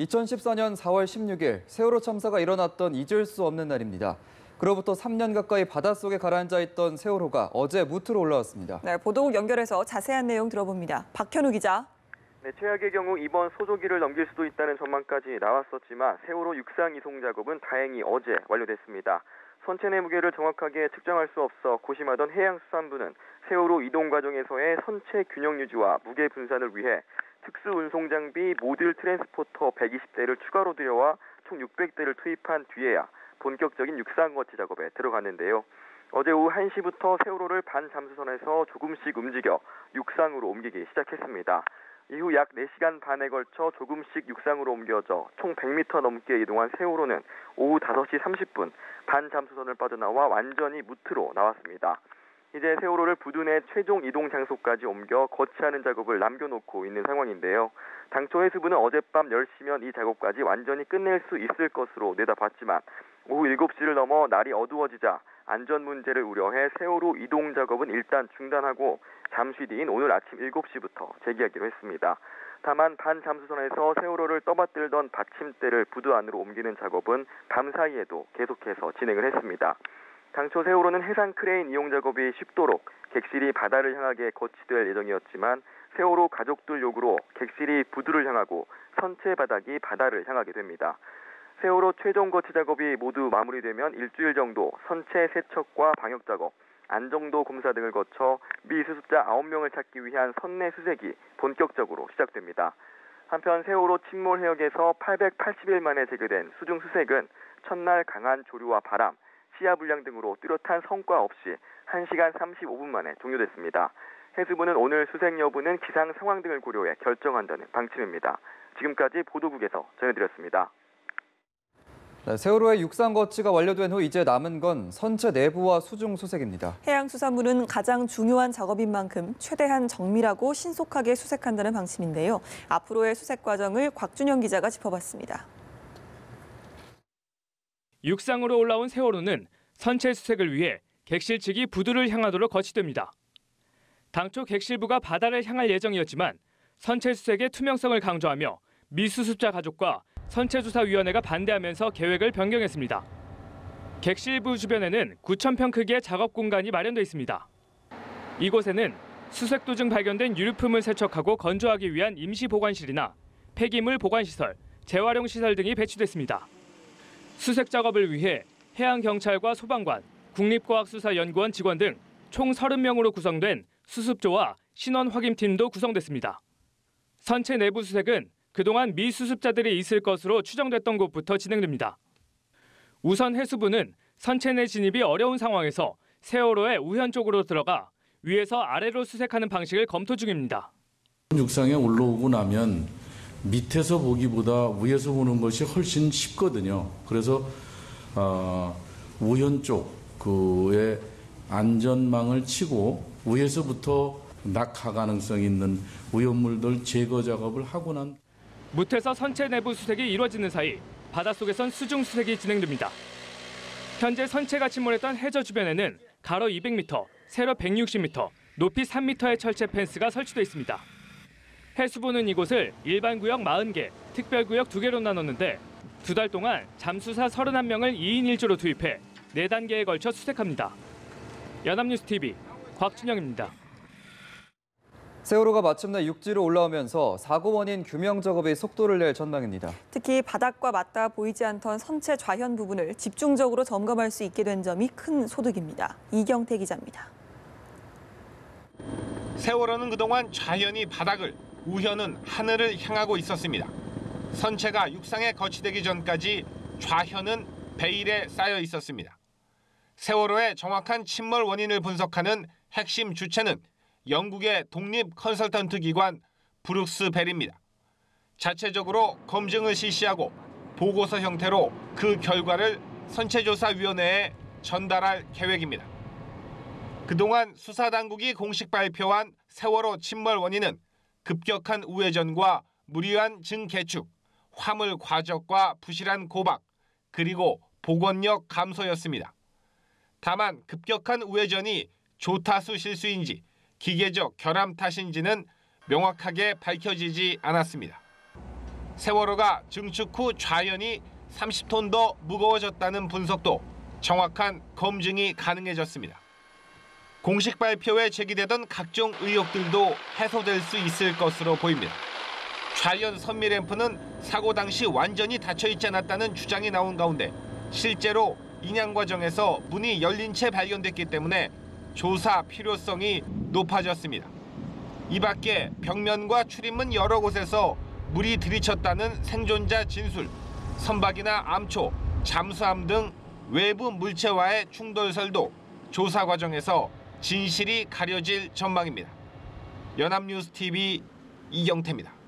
2014년 4월 16일 세월호 참사가 일어났던 잊을 수 없는 날입니다. 그로부터 3년 가까이 바닷속에 가라앉아 있던 세월호가 어제 무트로 올라왔습니다. 네, 보도국 연결해서 자세한 내용 들어봅니다. 박현우 기자. 네, 최악의 경우 이번 소조기를 넘길 수도 있다는 전망까지 나왔었지만 세월호 육상 이송 작업은 다행히 어제 완료됐습니다. 선체 내 무게를 정확하게 측정할 수 없어 고심하던 해양수산부는 세월호 이동 과정에서의 선체 균형 유지와 무게 분산을 위해 특수 운송 장비 모듈 트랜스포터 120대를 추가로 들여와 총 600대를 투입한 뒤에야 본격적인 육상 거치 작업에 들어갔는데요. 어제 오후 1시부터 세월호를 반 잠수선에서 조금씩 움직여 육상으로 옮기기 시작했습니다. 이후 약 4시간 반에 걸쳐 조금씩 육상으로 옮겨져 총 100m 넘게 이동한 세월호는 오후 5시 30분 반 잠수선을 빠져나와 완전히 무트로 나왔습니다. 이제 세월호를 부두 내 최종 이동 장소까지 옮겨 거치하는 작업을 남겨놓고 있는 상황인데요. 당초 해수부는 어젯밤 10시면 이 작업까지 완전히 끝낼 수 있을 것으로 내다봤지만 오후 7시를 넘어 날이 어두워지자 안전 문제를 우려해 세월호 이동 작업은 일단 중단하고 잠시 뒤인 오늘 아침 7시부터 재개하기로 했습니다. 다만 반 잠수선에서 세월호를 떠받들던 받침대를 부두 안으로 옮기는 작업은 밤 사이에도 계속해서 진행을 했습니다. 당초 세월호는 해상 크레인 이용 작업이 쉽도록 객실이 바다를 향하게 거치될 예정이었지만 세월호 가족들 요구로 객실이 부두를 향하고 선체 바닥이 바다를 향하게 됩니다. 세월호 최종 거치 작업이 모두 마무리되면 일주일 정도 선체 세척과 방역 작업, 안정도 검사 등을 거쳐 미수습자 9명을 찾기 위한 선내 수색이 본격적으로 시작됩니다. 한편 세월호 침몰 해역에서 880일 만에 재개된 수중 수색은 첫날 강한 조류와 바람, 시야 불량 등으로 뚜렷한 성과 없이 1시간 35분 만에 종료됐습니다. 해수부는 오늘 수색 여부는 기상 상황 등을 고려해 결정한다는 방침입니다. 지금까지 보도국에서 전해드렸습니다. 네, 세월호의 육상 거치가 완료된 후 이제 남은 건 선체 내부와 수중 수색입니다. 해양수산부는 가장 중요한 작업인 만큼 최대한 정밀하고 신속하게 수색한다는 방침인데요. 앞으로의 수색 과정을 곽준영 기자가 짚어봤습니다. 육상으로 올라온 세월호는 선체 수색을 위해 객실 측이 부두를 향하도록 거치됩니다. 당초 객실부가 바다를 향할 예정이었지만 선체 수색의 투명성을 강조하며 미수습자 가족과 선체조사위원회가 반대하면서 계획을 변경했습니다. 객실부 주변에는 9,000평 크기의 작업 공간이 마련돼 있습니다. 이곳에는 수색 도중 발견된 유류품을 세척하고 건조하기 위한 임시 보관실이나 폐기물 보관시설, 재활용 시설 등이 배치됐습니다. 수색 작업을 위해 해양경찰과 소방관, 국립과학수사연구원 직원 등 총 30명으로 구성된 수습조와 신원 확인팀도 구성됐습니다. 선체 내부 수색은 그동안 미수습자들이 있을 것으로 추정됐던 곳부터 진행됩니다. 우선 해수부는 선체 내 진입이 어려운 상황에서 세월호의 우현 쪽으로 들어가 위에서 아래로 수색하는 방식을 검토 중입니다. 육상에 올라오고 나면 밑에서 보기보다 위에서 보는 것이 훨씬 쉽거든요. 그래서 우현 쪽의 안전망을 치고 위에서부터 낙하 가능성 있는 오염물들 제거 작업을 하고 난 무트에서 선체 내부 수색이 이루어지는 사이 바닷속에선 수중 수색이 진행됩니다. 현재 선체가 침몰했던 해저 주변에는 가로 200m, 세로 160m, 높이 3m의 철제 펜스가 설치돼 있습니다. 해수부는 이곳을 일반 구역 40개, 특별 구역 2개로 나눴는데 2달 동안 잠수사 31명을 2인 1조로 투입해 4단계에 걸쳐 수색합니다. 연합뉴스 TV 곽준영입니다. 세월호가 마침내 육지로 올라오면서 사고 원인 규명 작업에 속도를 낼 전망입니다. 특히 바닥과 맞닿아 보이지 않던 선체 좌현 부분을 집중적으로 점검할 수 있게 된 점이 큰 소득입니다. 이경태 기자입니다. 세월호는 그동안 좌현이 바닥을, 우현은 하늘을 향하고 있었습니다. 선체가 육상에 거치되기 전까지 좌현은 베일에 쌓여 있었습니다. 세월호의 정확한 침몰 원인을 분석하는 핵심 주체는 영국의 독립 컨설턴트 기관 브룩스 벨입니다. 자체적으로 검증을 실시하고 보고서 형태로 그 결과를 선체조사위원회에 전달할 계획입니다. 그동안 수사당국이 공식 발표한 세월호 침몰 원인은 급격한 우회전과 무리한 증개축, 화물 과적과 부실한 고박, 그리고 복원력 감소였습니다. 다만 급격한 우회전이 조타수 실수인지 기계적 결함 탓인지는 명확하게 밝혀지지 않았습니다. 세월호가 증축 후 좌연이 30톤 더 무거워졌다는 분석도 정확한 검증이 가능해졌습니다. 공식 발표에 제기되던 각종 의혹들도 해소될 수 있을 것으로 보입니다. 좌연 선미 램프는 사고 당시 완전히 닫혀 있지 않았다는 주장이 나온 가운데 실제로 인양 과정에서 문이 열린 채 발견됐기 때문에 조사 필요성이 높아졌습니다. 이 밖에 벽면과 출입문 여러 곳에서 물이 들이쳤다는 생존자 진술, 선박이나 암초, 잠수함 등 외부 물체와의 충돌설도 조사 과정에서 진실이 가려질 전망입니다. 연합뉴스TV 이경태입니다.